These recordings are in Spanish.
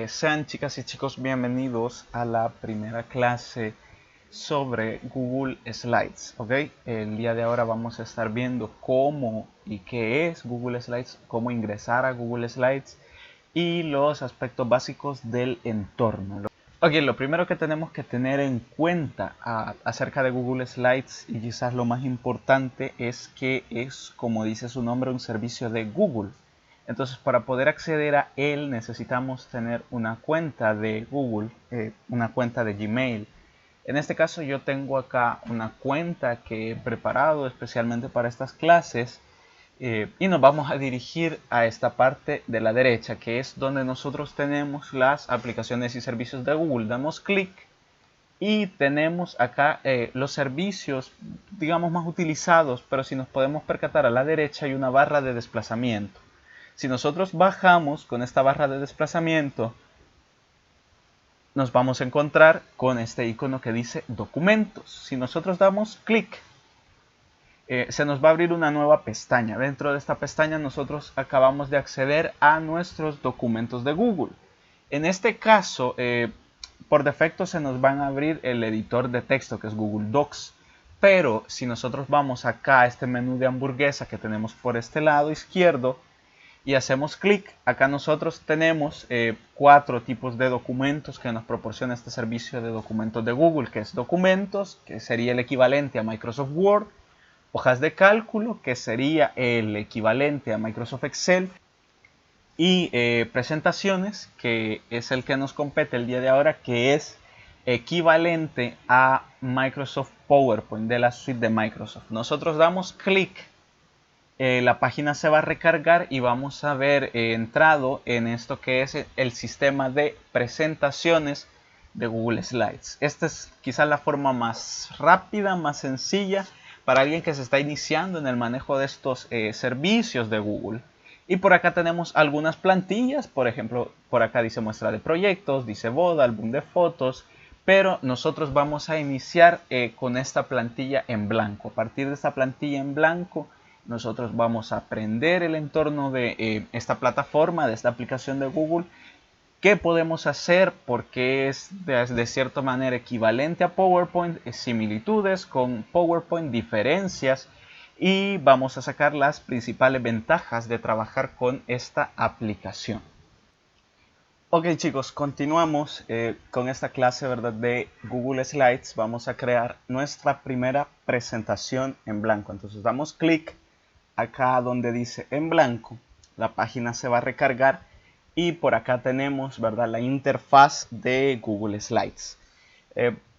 Sean chicas y chicos bienvenidos a la primera clase sobre Google Slides, ¿ok? El día de ahora vamos a estar viendo cómo y qué es Google Slides, cómo ingresar a Google Slides y los aspectos básicos del entorno. Ok, lo primero que tenemos que tener en cuenta acerca de Google Slides y quizás lo más importante es que es, como dice su nombre, un servicio de Google. Entonces, para poder acceder a él necesitamos tener una cuenta de Google, una cuenta de Gmail. En este caso yo tengo acá una cuenta que he preparado especialmente para estas clases y nos vamos a dirigir a esta parte de la derecha, que es donde nosotros tenemos las aplicaciones y servicios de Google. Damos clic y tenemos acá los servicios, digamos, más utilizados, pero si nos podemos percatar a la derecha hay una barra de desplazamiento. Si nosotros bajamos con esta barra de desplazamiento, nos vamos a encontrar con este icono que dice documentos. Si nosotros damos clic, se nos va a abrir una nueva pestaña. Dentro de esta pestaña nosotros acabamos de acceder a nuestros documentos de Google. En este caso, por defecto se nos van a abrir el editor de texto que es Google Docs. Pero si nosotros vamos acá a este menú de hamburguesa que tenemos por este lado izquierdo y hacemos clic, acá nosotros tenemos 4 tipos de documentos que nos proporciona este servicio de documentos de Google, que es documentos, que sería el equivalente a Microsoft Word, hojas de cálculo, que sería el equivalente a Microsoft Excel, y presentaciones, que es el que nos compete el día de ahora, que es equivalente a Microsoft PowerPoint de la suite de Microsoft. Nosotros damos clic, la página se va a recargar y vamos a ver entrado en esto que es el sistema de presentaciones de Google Slides. Esta es quizás la forma más rápida, más sencilla para alguien que se está iniciando en el manejo de estos servicios de Google. Y por acá tenemos algunas plantillas, por ejemplo, por acá dice muestra de proyectos, dice boda, álbum de fotos, pero nosotros vamos a iniciar con esta plantilla en blanco. A partir de esta plantilla en blanco, nosotros vamos a aprender el entorno de esta plataforma, de esta aplicación de Google, qué podemos hacer, porque es de cierta manera equivalente a PowerPoint, similitudes con PowerPoint, diferencias, y vamos a sacar las principales ventajas de trabajar con esta aplicación. Ok chicos, continuamos con esta clase, ¿verdad?, de Google Slides. Vamos a crear nuestra primera presentación en blanco. Entonces damos clic acá donde dice en blanco, la página se va a recargar y por acá tenemos, ¿verdad?, la interfaz de Google Slides.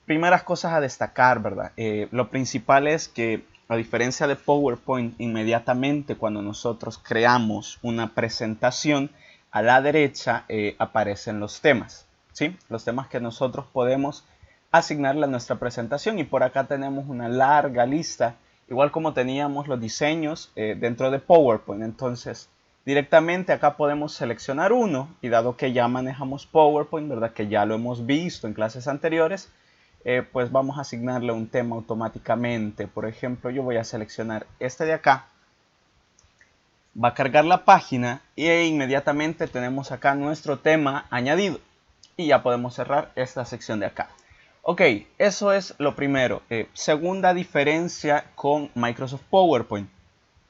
Primeras cosas a destacar, ¿verdad? Lo principal es que, a diferencia de PowerPoint, inmediatamente cuando nosotros creamos una presentación, a la derecha aparecen los temas, ¿sí? Los temas que nosotros podemos asignarle a nuestra presentación, y por acá tenemos una larga lista, igual como teníamos los diseños dentro de PowerPoint. Entonces, directamente acá podemos seleccionar uno, y dado que ya manejamos PowerPoint, ¿verdad?, que ya lo hemos visto en clases anteriores, pues vamos a asignarle un tema automáticamente. Por ejemplo, yo voy a seleccionar este de acá, va a cargar la página e inmediatamente tenemos acá nuestro tema añadido y ya podemos cerrar esta sección de acá. Ok, eso es lo primero. Segunda diferencia con Microsoft PowerPoint.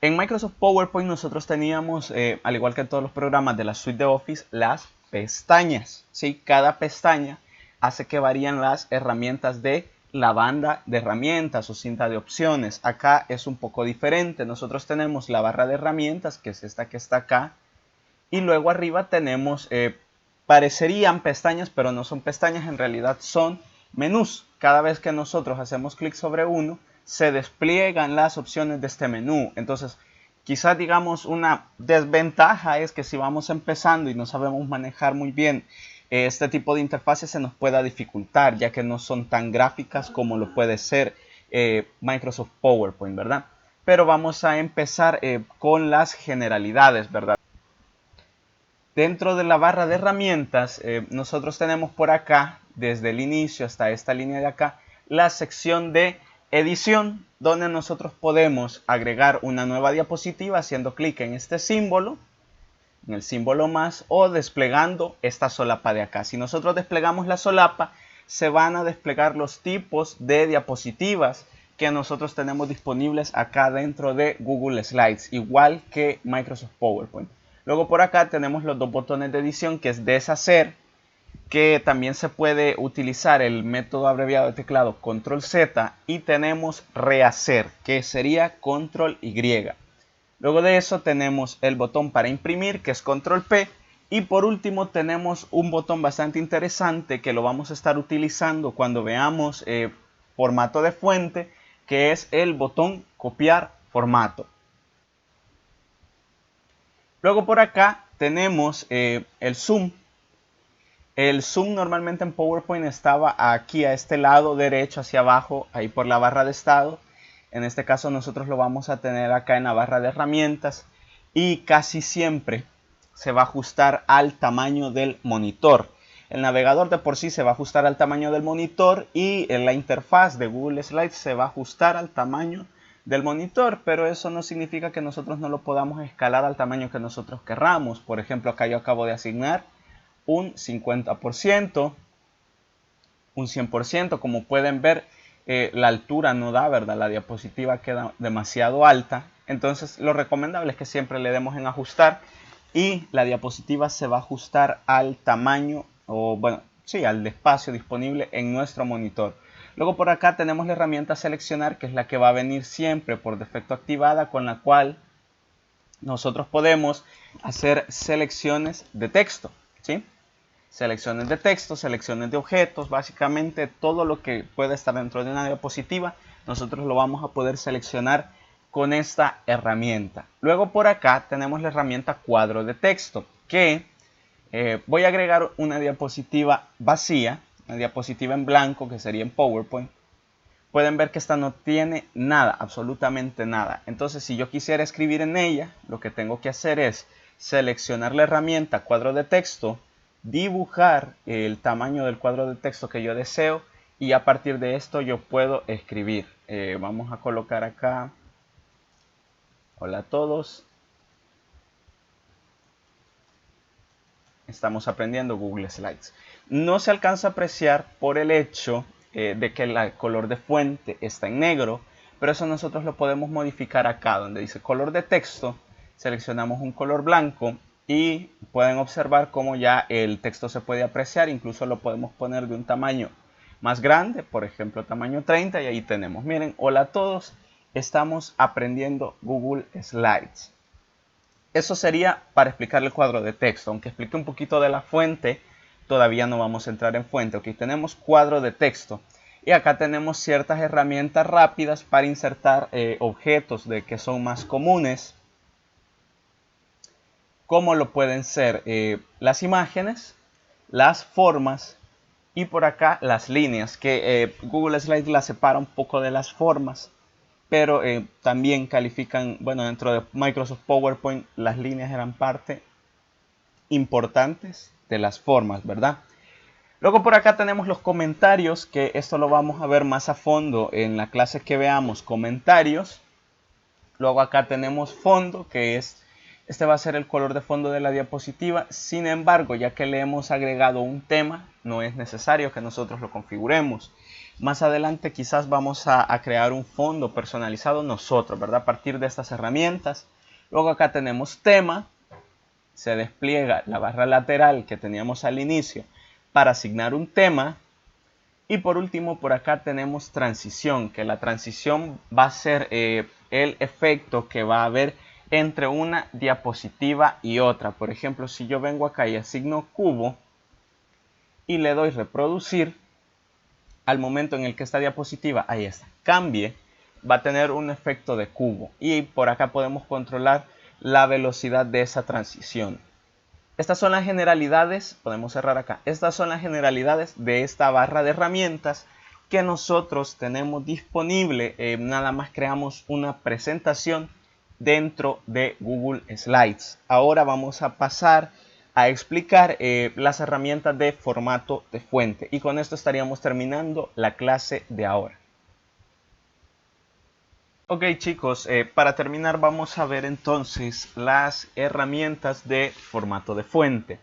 En Microsoft PowerPoint nosotros teníamos, al igual que en todos los programas de la suite de Office, las pestañas, ¿sí? Cada pestaña hace que varían las herramientas de la banda de herramientas o cinta de opciones. Acá es un poco diferente. Nosotros tenemos la barra de herramientas, que es esta que está acá, y luego arriba tenemos, parecerían pestañas, pero no son pestañas, en realidad son menús. Cada vez que nosotros hacemos clic sobre uno, se despliegan las opciones de este menú. Entonces, quizás digamos una desventaja es que si vamos empezando y no sabemos manejar muy bien este tipo de interfaces, se nos pueda dificultar, ya que no son tan gráficas como lo puede ser Microsoft PowerPoint, ¿verdad? Pero vamos a empezar con las generalidades, ¿verdad? Dentro de la barra de herramientas, nosotros tenemos por acá, desde el inicio hasta esta línea de acá, la sección de edición, donde nosotros podemos agregar una nueva diapositiva haciendo clic en este símbolo. en el símbolo más o desplegando esta solapa de acá. Si nosotros desplegamos la solapa, se van a desplegar los tipos de diapositivas que nosotros tenemos disponibles acá dentro de Google Slides, igual que Microsoft PowerPoint. Luego por acá tenemos los dos botones de edición, que es deshacer, que también se puede utilizar el método abreviado de teclado Control Z, y tenemos rehacer, que sería Control Y. Luego de eso tenemos el botón para imprimir, que es Control P, y por último tenemos un botón bastante interesante que lo vamos a estar utilizando cuando veamos formato de fuente, que es el botón copiar formato. Luego por acá tenemos el zoom. El zoom normalmente en PowerPoint estaba aquí a este lado derecho hacia abajo, ahí por la barra de estado. En este caso nosotros lo vamos a tener acá en la barra de herramientas, y casi siempre se va a ajustar al tamaño del monitor. El navegador de por sí se va a ajustar al tamaño del monitor, y en la interfaz de Google Slides se va a ajustar al tamaño del monitor, pero eso no significa que nosotros no lo podamos escalar al tamaño que nosotros querramos. Por ejemplo, acá yo acabo de asignar un 50%, un 100%. Como pueden ver, la altura no da, ¿verdad? La diapositiva queda demasiado alta. Entonces lo recomendable es que siempre le demos en ajustar, y la diapositiva se va a ajustar al tamaño, o bueno, sí, al espacio disponible en nuestro monitor. Luego por acá tenemos la herramienta seleccionar, que es la que va a venir siempre por defecto activada, con la cual nosotros podemos hacer selecciones de texto, ¿sí? Selecciones de texto, selecciones de objetos, básicamente todo lo que puede estar dentro de una diapositiva, nosotros lo vamos a poder seleccionar con esta herramienta. Luego por acá tenemos la herramienta cuadro de texto, que voy a agregar una diapositiva vacía, una diapositiva en blanco, que sería en PowerPoint. Pueden ver que esta no tiene nada, absolutamente nada. Entonces, si yo quisiera escribir en ella, lo que tengo que hacer es seleccionar la herramienta cuadro de texto, dibujar el tamaño del cuadro de texto que yo deseo, y a partir de esto yo puedo escribir. Vamos a colocar acá: hola a todos, estamos aprendiendo Google Slides. No se alcanza a apreciar por el hecho de que el color de fuente está en negro, pero eso nosotros lo podemos modificar acá donde dice color de texto. Seleccionamos un color blanco y pueden observar cómo ya el texto se puede apreciar. Incluso lo podemos poner de un tamaño más grande, por ejemplo tamaño 30, y ahí tenemos. Miren, hola a todos, estamos aprendiendo Google Slides. Eso sería para explicar el cuadro de texto. Aunque explique un poquito de la fuente, todavía no vamos a entrar en fuente. Ok, tenemos cuadro de texto. Y acá tenemos ciertas herramientas rápidas para insertar objetos que son más comunes, como lo pueden ser las imágenes, las formas, y por acá las líneas, que Google Slides las separa un poco de las formas, pero también califican, bueno, dentro de Microsoft PowerPoint las líneas eran parte importantes de las formas, ¿verdad? Luego por acá tenemos los comentarios, que esto lo vamos a ver más a fondo en la clase que veamos comentarios. Luego acá tenemos fondo, que este va a ser el color de fondo de la diapositiva. Sin embargo, ya que le hemos agregado un tema, no es necesario que nosotros lo configuremos. Más adelante quizás vamos a crear un fondo personalizado nosotros, ¿verdad? A partir de estas herramientas. Luego acá tenemos tema. Se despliega la barra lateral que teníamos al inicio para asignar un tema. Y por último por acá tenemos transición, que la transición va a ser el efecto que va a haber entre una diapositiva y otra. Por ejemplo, si yo vengo acá y asigno cubo y le doy reproducir, al momento en el que esta diapositiva, ahí está, cambie, va a tener un efecto de cubo. Y por acá podemos controlar la velocidad de esa transición. Estas son las generalidades, podemos cerrar acá, estas son las generalidades de esta barra de herramientas que nosotros tenemos disponible. Nada más creamos una presentación dentro de Google Slides. Ahora vamos a pasar a explicar las herramientas de formato de fuente, y con esto estaríamos terminando la clase de ahora. Ok chicos, para terminar vamos a ver entonces las herramientas de formato de fuente.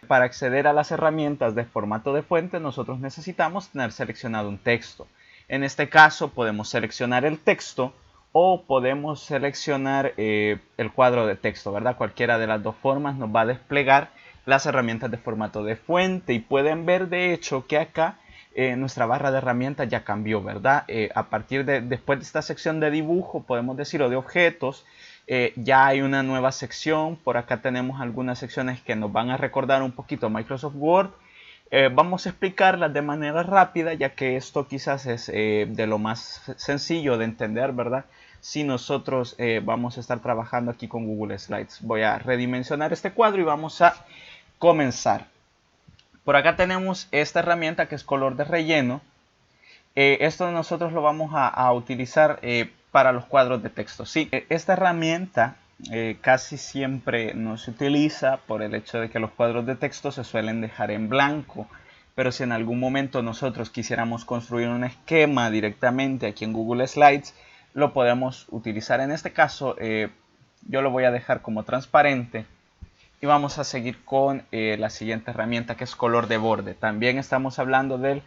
Para acceder a las herramientas de formato de fuente nosotros necesitamos tener seleccionado un texto. En este caso podemos seleccionar el texto o podemos seleccionar el cuadro de texto, ¿verdad? Cualquiera de las dos formas nos va a desplegar las herramientas de formato de fuente y pueden ver de hecho que acá nuestra barra de herramientas ya cambió, ¿verdad? A partir de después de esta sección de dibujo, podemos decir, o de objetos, ya hay una nueva sección. Por acá tenemos algunas secciones que nos van a recordar un poquito Microsoft Word. Vamos a explicarlas de manera rápida, ya que esto quizás es de lo más sencillo de entender, ¿verdad? Si nosotros vamos a estar trabajando aquí con Google Slides. Voy a redimensionar este cuadro y vamos a comenzar. Por acá tenemos esta herramienta que es color de relleno. Esto nosotros lo vamos a utilizar para los cuadros de texto. Sí, esta herramienta casi siempre no se utiliza por el hecho de que los cuadros de texto se suelen dejar en blanco. Pero si en algún momento nosotros quisiéramos construir un esquema directamente aquí en Google Slides, lo podemos utilizar. En este caso, yo lo voy a dejar como transparente. Y vamos a seguir con la siguiente herramienta, que es color de borde. También estamos hablando del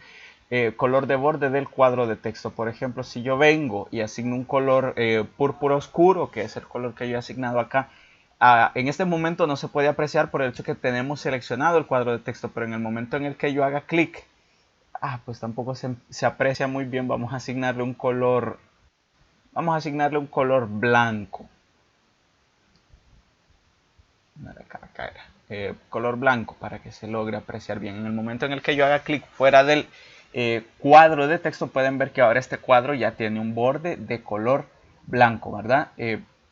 color de borde del cuadro de texto. Por ejemplo, si yo vengo y asigno un color púrpura oscuro, que es el color que yo he asignado acá, en este momento no se puede apreciar por el hecho que tenemos seleccionado el cuadro de texto, pero en el momento en el que yo haga clic, pues tampoco se aprecia muy bien. Vamos a asignarle un color blanco. Color blanco para que se logre apreciar bien. En el momento en el que yo haga clic fuera del cuadro de texto, pueden ver que ahora este cuadro ya tiene un borde de color blanco, ¿verdad?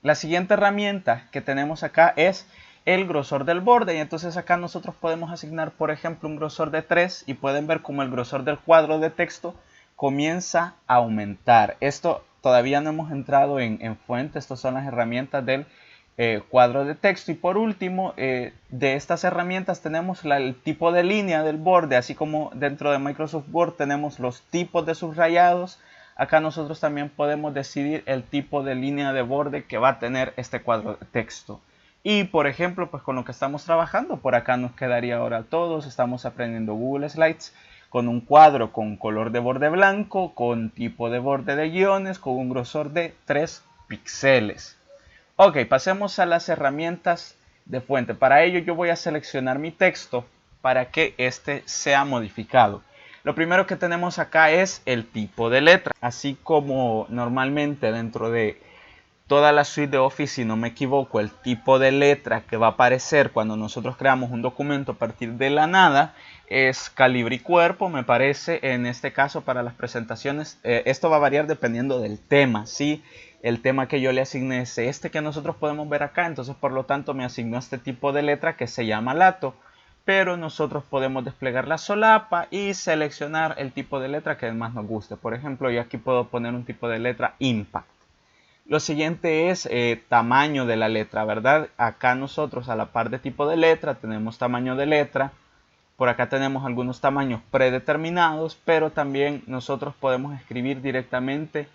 La siguiente herramienta que tenemos acá es el grosor del borde, y entonces acá nosotros podemos asignar, por ejemplo, un grosor de 3 y pueden ver como el grosor del cuadro de texto comienza a aumentar. Esto todavía no hemos entrado en fuente. Estas son las herramientas del cuadro de texto. Y por último, de estas herramientas tenemos el tipo de línea del borde, así como dentro de Microsoft Word tenemos los tipos de subrayados. Acá nosotros también podemos decidir el tipo de línea de borde que va a tener este cuadro de texto. Y por ejemplo, pues con lo que estamos trabajando, por acá nos quedaría ahora todos. Estamos aprendiendo Google Slides con un cuadro con color de borde blanco, con tipo de borde de guiones, con un grosor de 3 píxeles. Ok, pasemos a las herramientas de fuente. Para ello yo voy a seleccionar mi texto para que este sea modificado. Lo primero que tenemos acá es el tipo de letra. Así como normalmente dentro de toda la suite de Office, si no me equivoco, el tipo de letra que va a aparecer cuando nosotros creamos un documento a partir de la nada es calibre y cuerpo, me parece. En este caso, para las presentaciones, esto va a variar dependiendo del tema. Si el tema que yo le asigné es este que nosotros podemos ver acá, entonces por lo tanto me asignó este tipo de letra que se llama lato. Pero nosotros podemos desplegar la solapa y seleccionar el tipo de letra que más nos guste. Por ejemplo, yo aquí puedo poner un tipo de letra impact. Lo siguiente es tamaño de la letra, ¿verdad? Acá nosotros a la par de tipo de letra tenemos tamaño de letra. Por acá tenemos algunos tamaños predeterminados, pero también nosotros podemos escribir directamente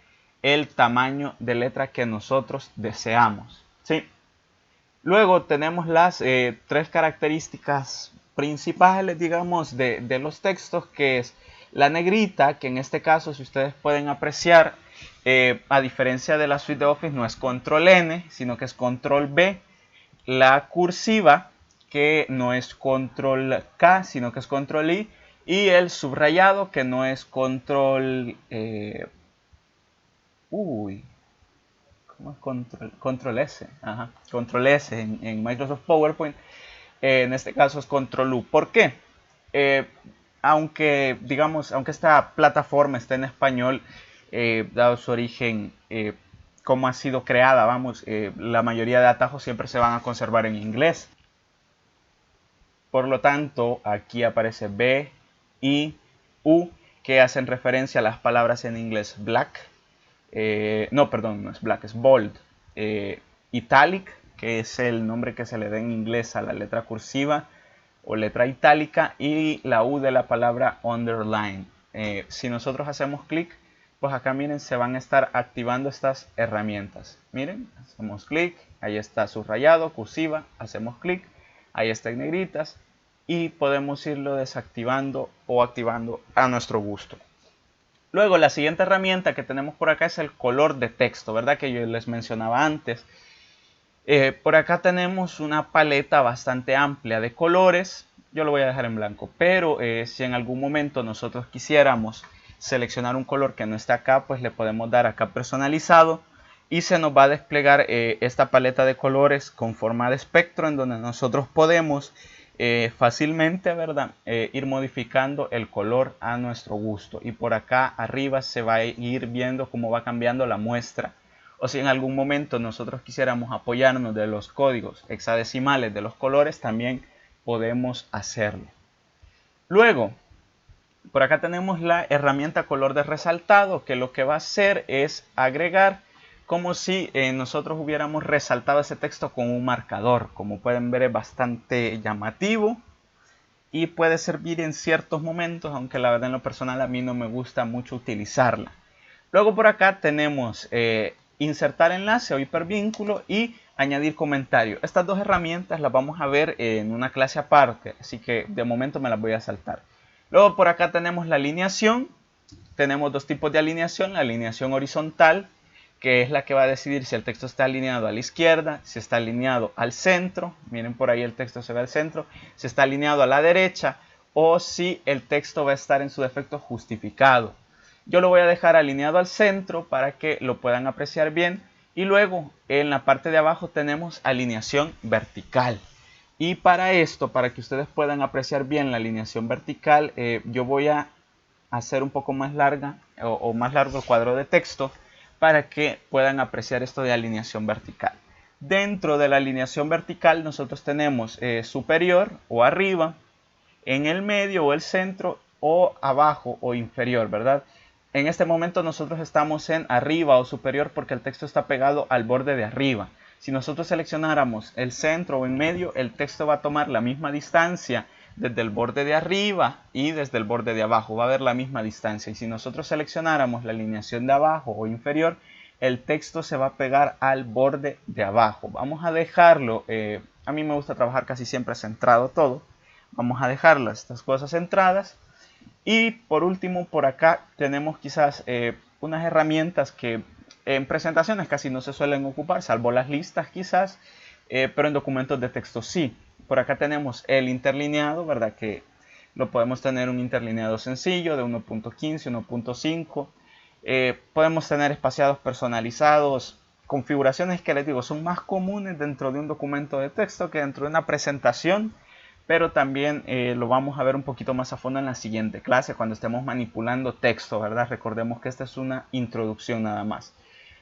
el tamaño de letra que nosotros deseamos, ¿sí? Luego tenemos las 3 características principales, digamos, de los textos, que es la negrita, que en este caso, si ustedes pueden apreciar, a diferencia de la suite de Office, no es control N, sino que es control B. La cursiva, que no es control K, sino que es control I. Y el subrayado, que no es control... ¿cómo es control S? Ajá, control S en Microsoft PowerPoint. En este caso es control U. ¿Por qué? Aunque esta plataforma esté en español, dado su origen, cómo ha sido creada, la mayoría de atajos siempre se van a conservar en inglés. Por lo tanto, aquí aparece B, I, U, que hacen referencia a las palabras en inglés black. No, perdón, no es black, es bold. Italic, que es el nombre que se le da en inglés a la letra cursiva o letra itálica, y la U de la palabra underline. Si nosotros hacemos clic, pues acá miren, se van a estar activando estas herramientas. Miren, hacemos clic, ahí está subrayado, cursiva, hacemos clic, ahí está en negritas y podemos irlo desactivando o activando a nuestro gusto. Luego la siguiente herramienta que tenemos por acá es el color de texto, ¿verdad? Que yo les mencionaba antes. Por acá tenemos una paleta bastante amplia de colores. Yo lo voy a dejar en blanco, pero si en algún momento nosotros quisiéramos seleccionar un color que no está acá, pues le podemos dar acá personalizado y se nos va a desplegar esta paleta de colores con forma de espectro, en donde nosotros podemos fácilmente, ¿verdad? Ir modificando el color a nuestro gusto. Y por acá arriba se va a ir viendo cómo va cambiando la muestra. O si en algún momento nosotros quisiéramos apoyarnos de los códigos hexadecimales de los colores, también podemos hacerlo. Luego, por acá tenemos la herramienta color de resaltado, que lo que va a hacer es agregar como si nosotros hubiéramos resaltado ese texto con un marcador. Como pueden ver, es bastante llamativo y puede servir en ciertos momentos, aunque la verdad en lo personal a mí no me gusta mucho utilizarla. Luego por acá tenemos insertar enlace o hipervínculo y añadir comentario. Estas dos herramientas las vamos a ver en una clase aparte, así que de momento me las voy a saltar. Luego por acá tenemos la alineación. Tenemos dos tipos de alineación: la alineación horizontal, que es la que va a decidir si el texto está alineado a la izquierda, si está alineado al centro, miren por ahí el texto se ve al centro, si está alineado a la derecha o si el texto va a estar en su defecto justificado. Yo lo voy a dejar alineado al centro para que lo puedan apreciar bien. Y luego en la parte de abajo tenemos alineación vertical. Y para esto, para que ustedes puedan apreciar bien la alineación vertical, yo voy a hacer un poco más larga o más largo el cuadro de texto para que puedan apreciar esto de alineación vertical. Dentro de la alineación vertical nosotros tenemos superior o arriba, en el medio o el centro, o abajo o inferior, ¿verdad? En este momento nosotros estamos en arriba o superior porque el texto está pegado al borde de arriba. Si nosotros seleccionáramos el centro o en medio, el texto va a tomar la misma distancia desde el borde de arriba y desde el borde de abajo. Va a haber la misma distancia. Y si nosotros seleccionáramos la alineación de abajo o inferior, el texto se va a pegar al borde de abajo. Vamos a dejarlo, a mí me gusta trabajar casi siempre centrado todo. Vamos a dejarlo estas cosas centradas. Y por último, por acá tenemos quizás unas herramientas que en presentaciones casi no se suelen ocupar, salvo las listas quizás, pero en documentos de texto sí. Por acá tenemos el interlineado, ¿verdad? Que lo podemos tener un interlineado sencillo de 1.15, 1.5. Podemos tener espaciados personalizados, configuraciones que les digo son más comunes dentro de un documento de texto que dentro de una presentación. Pero también lo vamos a ver un poquito más a fondo en la siguiente clase cuando estemos manipulando texto, ¿verdad? Recordemos que esta es una introducción nada más.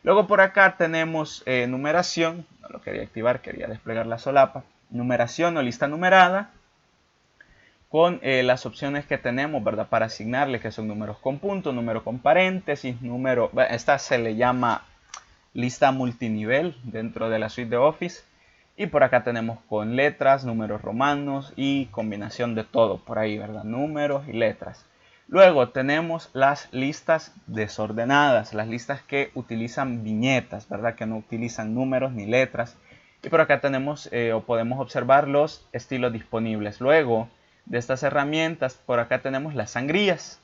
Luego por acá tenemos numeración, no lo quería activar, quería desplegar la solapa. Numeración o lista numerada con las opciones que tenemos, ¿verdad? Para asignarle, que son números con punto, número con paréntesis, número... Esta se le llama lista multinivel dentro de la suite de Office. Y por acá tenemos con letras, números romanos y combinación de todo por ahí, ¿verdad? Números y letras. Luego tenemos las listas desordenadas, las listas que utilizan viñetas, ¿verdad? Que no utilizan números ni letras. Y por acá tenemos o podemos observar los estilos disponibles. Luego de estas herramientas, por acá tenemos las sangrías.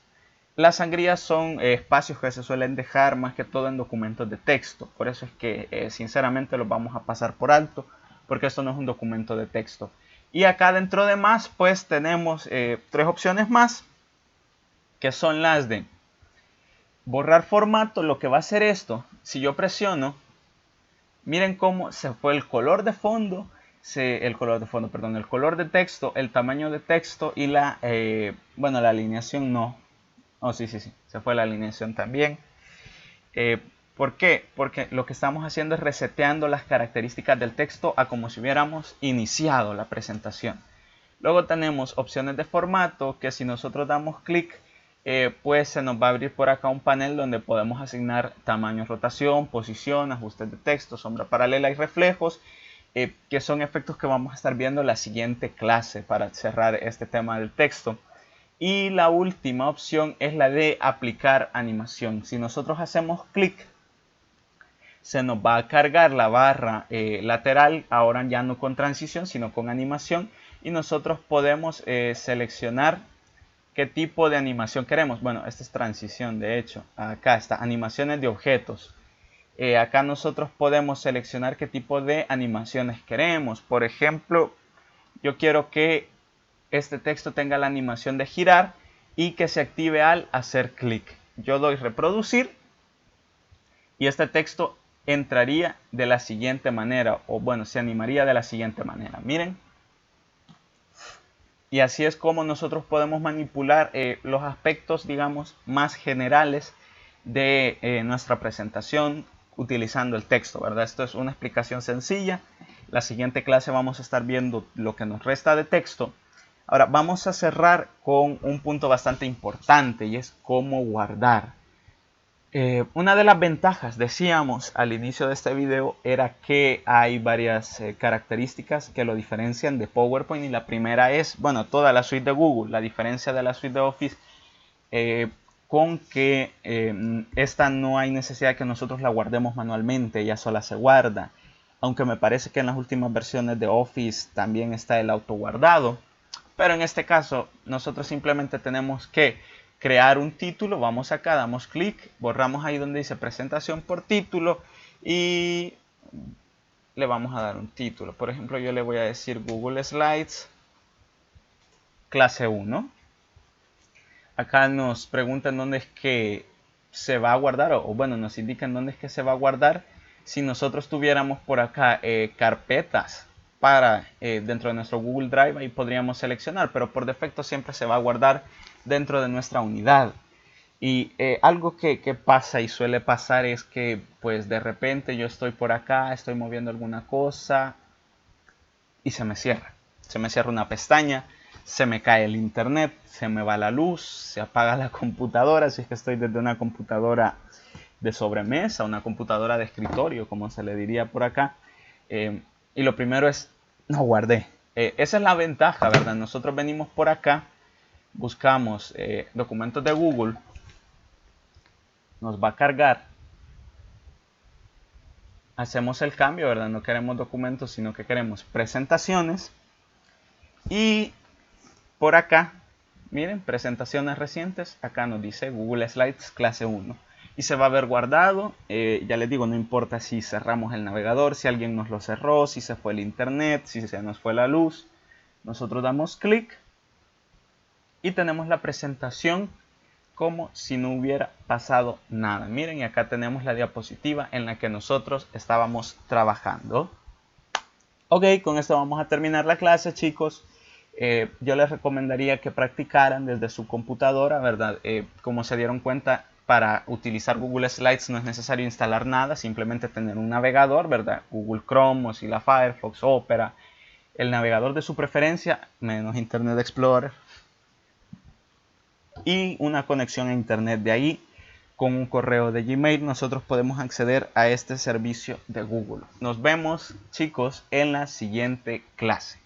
Las sangrías son espacios que se suelen dejar más que todo en documentos de texto. Por eso es que sinceramente los vamos a pasar por alto, porque esto no es un documento de texto. Y acá dentro de más, pues tenemos tres opciones más, que son las de borrar formato. Lo que va a hacer esto, si yo presiono, miren cómo se fue el color de fondo, el color de texto, el tamaño de texto y la alineación no. Oh, sí, se fue la alineación también. ¿Por qué? Porque lo que estamos haciendo es reseteando las características del texto a como si hubiéramos iniciado la presentación. Luego tenemos opciones de formato, que si nosotros damos clic, pues se nos va a abrir por acá un panel donde podemos asignar tamaño, rotación, posición, ajustes de texto, sombra paralela y reflejos, que son efectos que vamos a estar viendo en la siguiente clase para cerrar este tema del texto. Y la última opción es la de aplicar animación. Si nosotros hacemos clic, se nos va a cargar la barra lateral, ahora ya no con transición, sino con animación. Y nosotros podemos seleccionar qué tipo de animación queremos. Bueno, esta es transición, de hecho. Acá está, animaciones de objetos. Acá nosotros podemos seleccionar qué tipo de animaciones queremos. Por ejemplo, yo quiero que este texto tenga la animación de girar y que se active al hacer clic. Yo doy reproducir y este texto entraría de la siguiente manera, o bueno, se animaría de la siguiente manera. Miren. Y así es como nosotros podemos manipular los aspectos, digamos, más generales de nuestra presentación utilizando el texto, ¿verdad? Esto es una explicación sencilla. La siguiente clase vamos a estar viendo lo que nos resta de texto. Ahora vamos a cerrar con un punto bastante importante y es cómo guardar. Una de las ventajas, decíamos al inicio de este video, era que hay varias características que lo diferencian de PowerPoint, y la primera es, bueno, toda la suite de Google. La diferencia de la suite de Office con que esta no hay necesidad de que nosotros la guardemos manualmente, ella sola se guarda, aunque me parece que en las últimas versiones de Office también está el autoguardado. Pero en este caso nosotros simplemente tenemos que crear un título. Vamos acá, damos clic, borramos ahí donde dice presentación por título y le vamos a dar un título. Por ejemplo, yo le voy a decir Google Slides clase 1. Acá nos preguntan dónde es que se va a guardar, o bueno, nos indican dónde es que se va a guardar. Si nosotros tuviéramos por acá carpetas para dentro de nuestro Google Drive, ahí podríamos seleccionar, pero por defecto siempre se va a guardar dentro de nuestra unidad. Y algo que pasa y suele pasar es que pues de repente yo estoy por acá, estoy moviendo alguna cosa y se me cierra una pestaña, se me cae el internet, se me va la luz, se apaga la computadora, si es que estoy desde una computadora de sobremesa, una computadora de escritorio, como se le diría por acá. Y lo primero es, no guardé. Esa es la ventaja, ¿verdad? Nosotros venimos por acá, buscamos documentos de Google, nos va a cargar, hacemos el cambio, ¿verdad? No queremos documentos, sino que queremos presentaciones. Y por acá, miren, presentaciones recientes, acá nos dice Google Slides clase 1. Y se va a ver guardado. Ya les digo, no importa si cerramos el navegador, si alguien nos lo cerró, si se fue el internet, si se nos fue la luz. Nosotros damos clic y tenemos la presentación como si no hubiera pasado nada. Miren, y acá tenemos la diapositiva en la que nosotros estábamos trabajando. Ok, con esto vamos a terminar la clase, chicos. Yo les recomendaría que practicaran desde su computadora, ¿verdad? Como se dieron cuenta, para utilizar Google Slides no es necesario instalar nada, simplemente tener un navegador, ¿verdad? Google Chrome, Mozilla Firefox, Opera, el navegador de su preferencia, menos Internet Explorer, y una conexión a Internet. De ahí, con un correo de Gmail, nosotros podemos acceder a este servicio de Google. Nos vemos, chicos, en la siguiente clase.